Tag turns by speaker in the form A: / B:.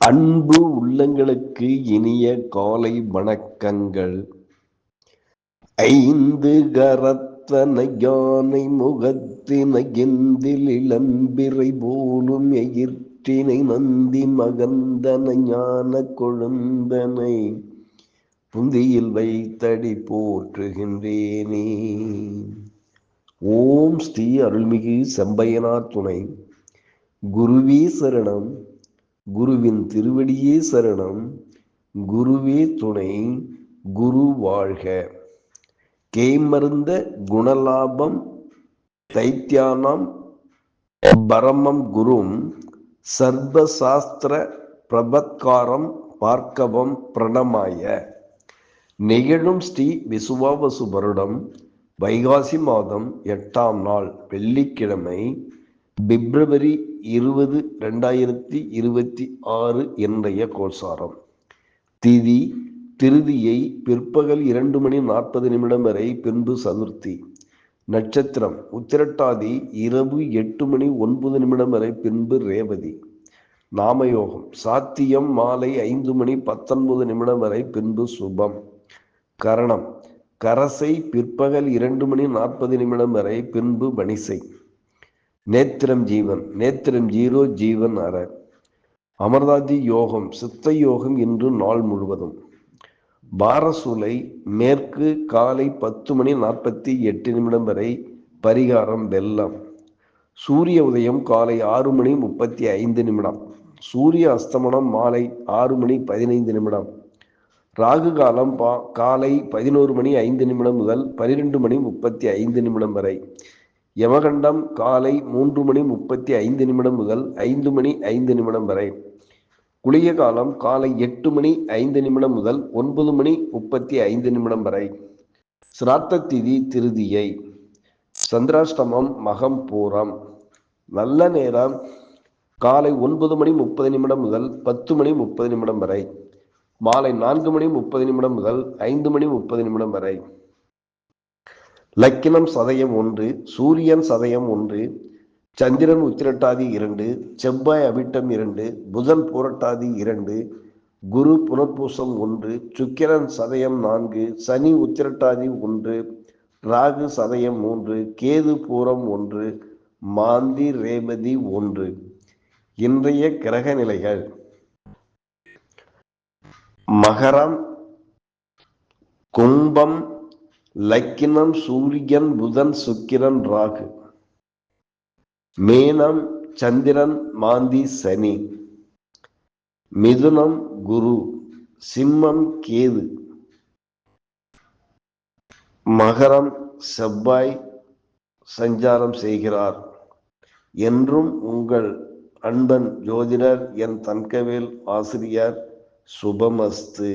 A: அன்பு உள்ளங்களுக்கு இனிய காலை வணக்கங்கள். ஐந்து கரத்தன யானை முகத்தின எந்தில் இளம்பிறை போலும் எயிற்றினை நந்தி மகந்தன ஞான கொழுந்தனை புந்தியில் வைத்தடி போற்றுகின்றேனே. ஓம் ஸ்ரீ அருள்மிகு செம்பையனார் துணை. குருவே சரணம். குருவின் திருவடியே சரணம். குருவே துணை. குரு வாழ்க. கேமருந்த குணலாபம் தைத்தியானாம் பரமம் குரும் சர்வசாஸ்திர பிரபத்காரம் பார்க்கவம் பிரணமாய. நிகழும் ஸ்ரீ விசுவாவசு வருடம் வைகாசி மாதம் 8ஆம் நாள் வெள்ளிக்கிழமை, பிப்ரவரி 20, 2026 இன்றைய கோல்சாரம். திதி திருதியை பிற்பகல் 2:40 வரை, பின்பு சதுர்த்தி. நட்சத்திரம் உத்திரட்டாதி இரவு 8:09 வரை, பின்பு ரேவதி. நாமயோகம் சாத்தியம் மாலை 5:19 வரை, பின்பு சுபம். கரணம் கரசை பிற்பகல் 2:40 வரை, பின்பு வணிசை. நேத்திரம் ஜீவன், நேத்திரம் 0, ஜீவன் அற. அமர்தாதி யோகம் சித்த யோகம் இன்று நாள் முழுவதும். பாரசூலை மேற்கு காலை 10:48 வரை, பரிகாரம் வெள்ளம். சூரிய உதயம் காலை 6:35. சூரிய அஸ்தமனம் மாலை 6:15. ராகு காலம் காலை 11:05 முதல் 12:35 வரை. யமகண்டம் காலை 3:35 முதல் 5:05 வரை. குளிய காலம் காலை 8:05 முதல் 9:35 வரை. சிராத்த திதி திருதியை. சந்திராஷ்டமம் மகம் பூரம். நல்ல நேரம் காலை 9:30 முதல் 10:30 வரை. மாலை 4:30 முதல் 5:30 வரை. லக்கினம் சதயம் 1, சூரியன் சதயம் 1, சந்திரன் உத்திரட்டாதி 2, செவ்வாய் அவிட்டம் 2, புதன் பூரட்டாதி 2, குரு புனர்பூசம் 1, சுக்கிரன் சதயம் 4, சனி உத்திரட்டாதி 1, ராகு சதயம் 3, கேது பூரம் 1, மாந்தி ரேவதி 1. இன்றைய கிரக நிலைகள். மகரம் கும்பம் லக்கினம் சூரியன் புதன் சுக்கிரன் ராகு. மேனம் சந்திரன் மாந்தி சனி. மிதுனம் குரு. சிம்மம் கேது. மகரம் செவ்வாய் சஞ்சாரம் செய்கிறார். என்றும் உங்கள் அன்பன் ஜோதிடர் என் தன்கவேல் ஆசிரியர். சுபமஸ்து.